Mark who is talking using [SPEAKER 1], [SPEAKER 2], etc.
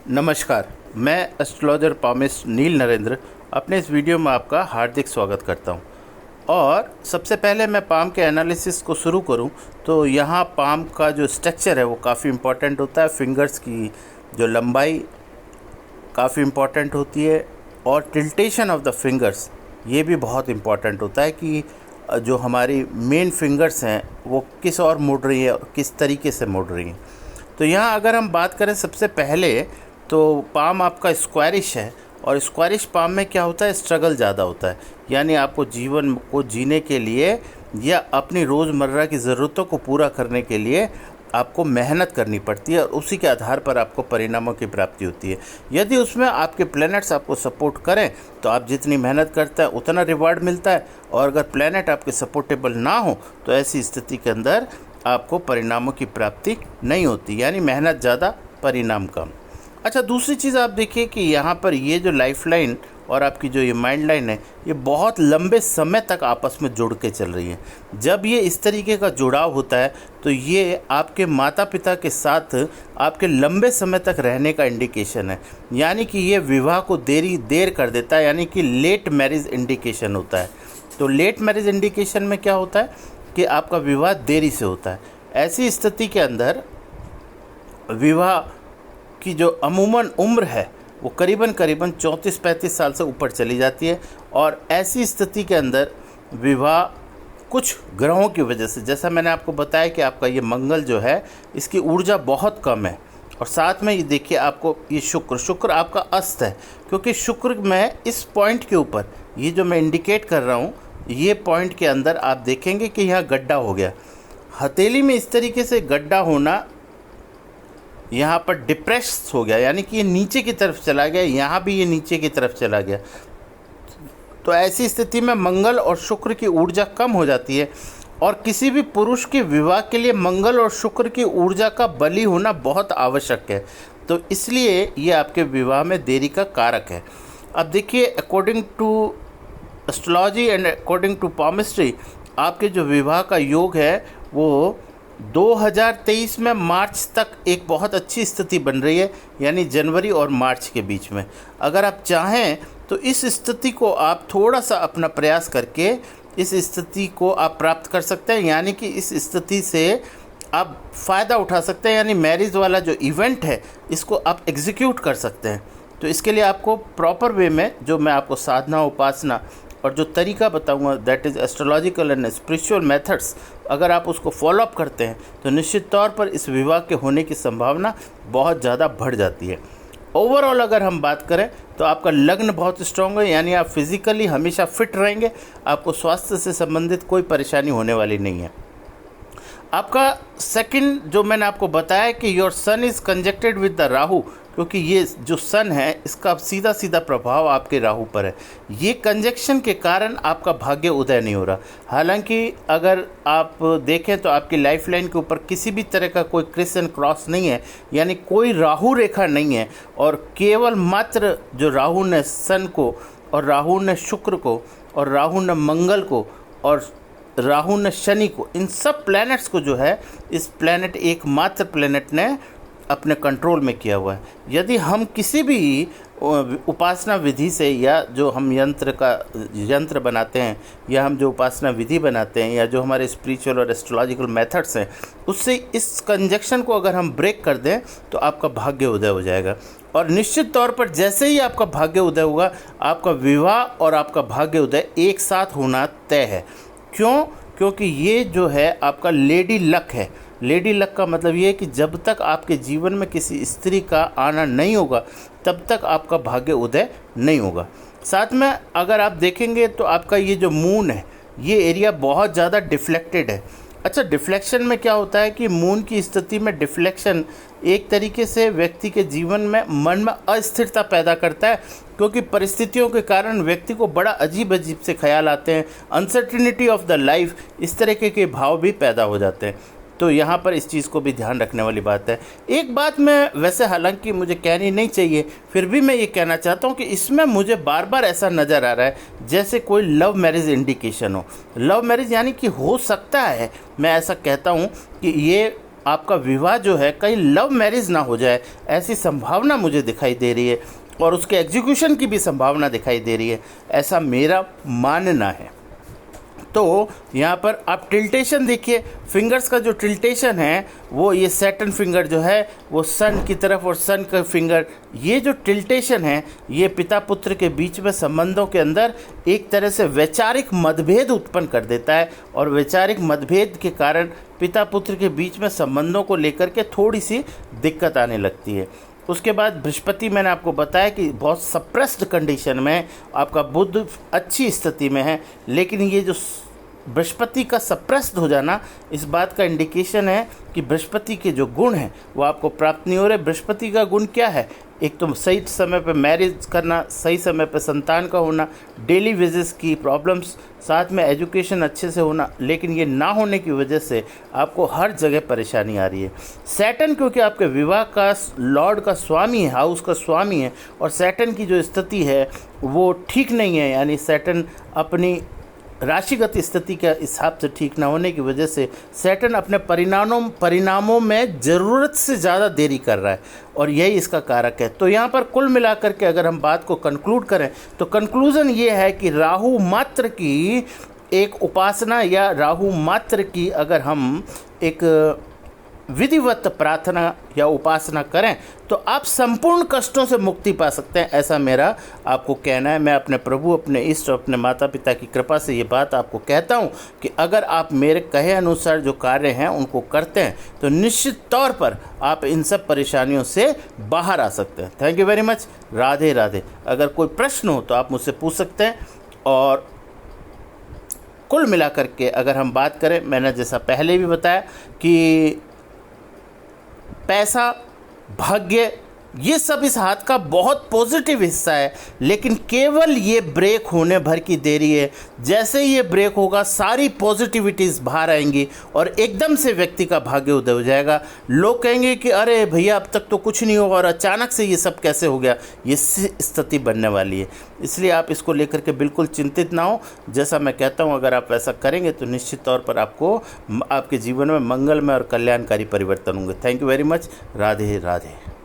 [SPEAKER 1] नमस्कार, मैं astrologer palmist नील नरेंद्र अपने इस वीडियो में आपका हार्दिक स्वागत करता हूं। और सबसे पहले मैं पाम के एनालिसिस को शुरू करूं तो यहाँ पाम का जो स्ट्रक्चर है वो काफ़ी इम्पोर्टेंट होता है। फिंगर्स की जो लंबाई काफ़ी इम्पोर्टेंट होती है और टिल्टेशन ऑफ द फिंगर्स ये भी बहुत इम्पोर्टेंट होता है कि जो हमारी मेन फिंगर्स हैं वो किस ओर मुड़ रही है और किस तरीके से मुड़ रही हैं। तो यहाँ अगर हम बात करें सबसे पहले तो पाम आपका स्क्वायरिश है और स्क्वायरिश पाम में क्या होता है, स्ट्रगल ज़्यादा होता है। यानी आपको जीवन को जीने के लिए या अपनी रोज़मर्रा की ज़रूरतों को पूरा करने के लिए आपको मेहनत करनी पड़ती है और उसी के आधार पर आपको परिणामों की प्राप्ति होती है। यदि उसमें आपके प्लैनेट्स आपको सपोर्ट करें तो आप जितनी मेहनत करते हैं उतना रिवार्ड मिलता है, और अगर प्लैनेट आपके सपोर्टेबल ना हो तो ऐसी स्थिति के अंदर आपको परिणामों की प्राप्ति नहीं होती, यानी मेहनत ज़्यादा परिणाम कम। अच्छा, दूसरी चीज़ आप देखिए कि यहाँ पर ये जो लाइफ लाइन और आपकी जो ये माइंड लाइन है ये बहुत लंबे समय तक आपस में जुड़ के चल रही है। जब ये इस तरीके का जुड़ाव होता है तो ये आपके माता पिता के साथ आपके लंबे समय तक रहने का इंडिकेशन है, यानी कि ये विवाह को देर कर देता है, यानी कि लेट मैरिज इंडिकेशन होता है। तो लेट मैरिज इंडिकेशन में क्या होता है कि आपका विवाह देरी से होता है। ऐसी स्थिति के अंदर विवाह की जो अमूमन उम्र है वो करीबन 34-35 साल से ऊपर चली जाती है, और ऐसी स्थिति के अंदर विवाह कुछ ग्रहों की वजह से, जैसा मैंने आपको बताया कि आपका ये मंगल जो है इसकी ऊर्जा बहुत कम है, और साथ में ये देखिए आपको ये शुक्र आपका अस्त है, क्योंकि शुक्र में इस पॉइंट के ऊपर ये जो मैं इंडिकेट कर रहा हूँ ये पॉइंट के अंदर आप देखेंगे कि यहाँ गड्ढा हो गया। हथेली में इस तरीके से गड्ढा होना यहाँ पर डिप्रेस हो गया, यानी कि ये नीचे की तरफ चला गया, यहाँ भी ये नीचे की तरफ चला गया। तो ऐसी स्थिति में मंगल और शुक्र की ऊर्जा कम हो जाती है, और किसी भी पुरुष के विवाह के लिए मंगल और शुक्र की ऊर्जा का बलि होना बहुत आवश्यक है। तो इसलिए ये आपके विवाह में देरी का कारक है। अब देखिए, according to astrology and according to palmistry आपके जो विवाह का योग है वो 2023 में मार्च तक एक बहुत अच्छी स्थिति बन रही है, यानी जनवरी और मार्च के बीच में। अगर आप चाहें तो इस स्थिति को आप थोड़ा सा अपना प्रयास करके इस स्थिति को आप प्राप्त कर सकते हैं, यानी कि इस स्थिति से आप फ़ायदा उठा सकते हैं, यानी मैरिज वाला जो इवेंट है इसको आप एग्जीक्यूट कर सकते हैं। तो इसके लिए आपको प्रॉपर वे में जो मैं आपको साधना, उपासना और जो तरीका बताऊंगा, that is astrological and spiritual methods, अगर आप उसको फॉलो अप करते हैं तो निश्चित तौर पर इस विवाह के होने की संभावना बहुत ज़्यादा बढ़ जाती है। ओवरऑल अगर हम बात करें तो आपका लग्न बहुत स्ट्रॉन्ग है, यानी आप फिजिकली हमेशा फिट रहेंगे, आपको स्वास्थ्य से संबंधित कोई परेशानी होने वाली नहीं है। आपका सेकंड जो मैंने आपको बताया कि your sun is conjuncted with the Rahu, क्योंकि ये जो सन है इसका सीधा सीधा प्रभाव आपके राहु पर है। ये कंजक्शन के कारण आपका भाग्य उदय नहीं हो रहा। हालांकि अगर आप देखें तो आपकी लाइफ लाइन के ऊपर किसी भी तरह का कोई क्रिस एंड क्रॉस नहीं है, यानी कोई राहु रेखा नहीं है, और केवल मात्र जो राहु ने सन को और राहु ने शुक्र को और राहु ने मंगल को और राहु ने शनि को, इन सब प्लैनेट्स को जो है इस प्लैनेट एकमात्र प्लैनेट ने अपने कंट्रोल में किया हुआ है। यदि हम किसी भी उपासना विधि से, या जो हम यंत्र बनाते हैं, या हम जो उपासना विधि बनाते हैं, या जो हमारे स्पिरिचुअल और एस्ट्रोलॉजिकल मेथड्स हैं, उससे इस कंजक्शन को अगर हम ब्रेक कर दें तो आपका भाग्य उदय हो जाएगा। और निश्चित तौर पर जैसे ही आपका भाग्य उदय होगा, आपका विवाह और आपका भाग्य उदय एक साथ होना तय है। क्यों? क्योंकि ये जो है आपका लेडी लक है। लेडी लक का मतलब ये है कि जब तक आपके जीवन में किसी स्त्री का आना नहीं होगा तब तक आपका भाग्य उदय नहीं होगा। साथ में अगर आप देखेंगे तो आपका ये जो मून है ये एरिया बहुत ज़्यादा डिफ्लेक्टेड है। अच्छा, डिफ्लेक्शन में क्या होता है कि मून की स्थिति में डिफ्लेक्शन एक तरीके से व्यक्ति के जीवन में मन में अस्थिरता पैदा करता है, क्योंकि परिस्थितियों के कारण व्यक्ति को बड़ा अजीब अजीब से ख्याल आते हैं, अनसर्टिनिटी ऑफ द लाइफ, इस तरीके के भाव भी पैदा हो जाते हैं। तो यहाँ पर इस चीज़ को भी ध्यान रखने वाली बात है। एक बात मैं वैसे हालांकि मुझे कहनी नहीं चाहिए, फिर भी मैं ये कहना चाहता हूँ कि इसमें मुझे बार बार ऐसा नज़र आ रहा है जैसे कोई लव मैरिज इंडिकेशन हो। लव मैरिज यानी कि हो सकता है, मैं ऐसा कहता हूँ कि ये आपका विवाह जो है कहीं लव मैरिज ना हो जाए, ऐसी संभावना मुझे दिखाई दे रही है और उसके एग्जीक्यूशन की भी संभावना दिखाई दे रही है, ऐसा मेरा मानना है। तो यहाँ पर आप टिल्टेशन देखिए, फिंगर्स का जो टिल्टेशन है वो ये सैटर्न फिंगर जो है वो सन की तरफ और सन का फिंगर, ये जो टिल्टेशन है ये पिता पुत्र के बीच में संबंधों के अंदर एक तरह से वैचारिक मतभेद उत्पन्न कर देता है और वैचारिक मतभेद के कारण पिता पुत्र के बीच में संबंधों को लेकर के थोड़ी सी दिक्कत आने लगती है। उसके बाद बृहस्पति, मैंने आपको बताया कि बहुत सप्रेस्ड कंडीशन में आपका बुध अच्छी स्थिति में है, लेकिन ये जो बृहस्पति का सप्रेस्ड हो जाना इस बात का इंडिकेशन है कि बृहस्पति के जो गुण हैं वो आपको प्राप्त नहीं हो रहे। बृहस्पति का गुण क्या है? एक तो सही समय पे मैरिज करना, सही समय पे संतान का होना, डेली वेजेस की प्रॉब्लम्स, साथ में एजुकेशन अच्छे से होना, लेकिन ये ना होने की वजह से आपको हर जगह परेशानी आ रही है। सैटर्न क्योंकि आपके विवाह का लॉर्ड का स्वामी है, हाउस का स्वामी है, और सैटर्न की जो स्थिति है वो ठीक नहीं है, यानी सैटर्न अपनी राशिगत स्थिति के हिसाब से ठीक ना होने की वजह से सैटर्न अपने परिणामों में ज़रूरत से ज़्यादा देरी कर रहा है और यही इसका कारक है। तो यहाँ पर कुल मिलाकर के अगर हम बात को कंक्लूड करें तो कंक्लूज़न ये है कि राहु मात्र की एक उपासना या राहु मात्र की अगर हम एक विधिवत प्रार्थना या उपासना करें तो आप संपूर्ण कष्टों से मुक्ति पा सकते हैं, ऐसा मेरा आपको कहना है। मैं अपने प्रभु, अपने इष्ट, अपने माता पिता की कृपा से ये बात आपको कहता हूँ कि अगर आप मेरे कहे अनुसार जो कार्य हैं उनको करते हैं तो निश्चित तौर पर आप इन सब परेशानियों से बाहर आ सकते हैं। Thank you very much. Radhe Radhe. अगर कोई प्रश्न हो तो आप मुझसे पूछ सकते हैं। और कुल मिलाकर के अगर हम बात करें, मैंने जैसा पहले भी बताया कि पैसा, भाग्य, ये सब इस हाथ का बहुत पॉजिटिव हिस्सा है, लेकिन केवल ये ब्रेक होने भर की देरी है। जैसे ही ये ब्रेक होगा सारी पॉजिटिविटीज़ बाहर आएंगी और एकदम से व्यक्ति का भाग्य उदय हो जाएगा। लोग कहेंगे कि अरे भैया अब तक तो कुछ नहीं हुआ और अचानक से ये सब कैसे हो गया, ये स्थिति बनने वाली है। इसलिए आप इसको लेकर के बिल्कुल चिंतित ना हो। जैसा मैं कहता हूँ अगर आप ऐसा करेंगे तो निश्चित तौर पर आपको आपके जीवन में मंगलमय और कल्याणकारी परिवर्तन होंगे। Thank you very much. Radhe Radhe.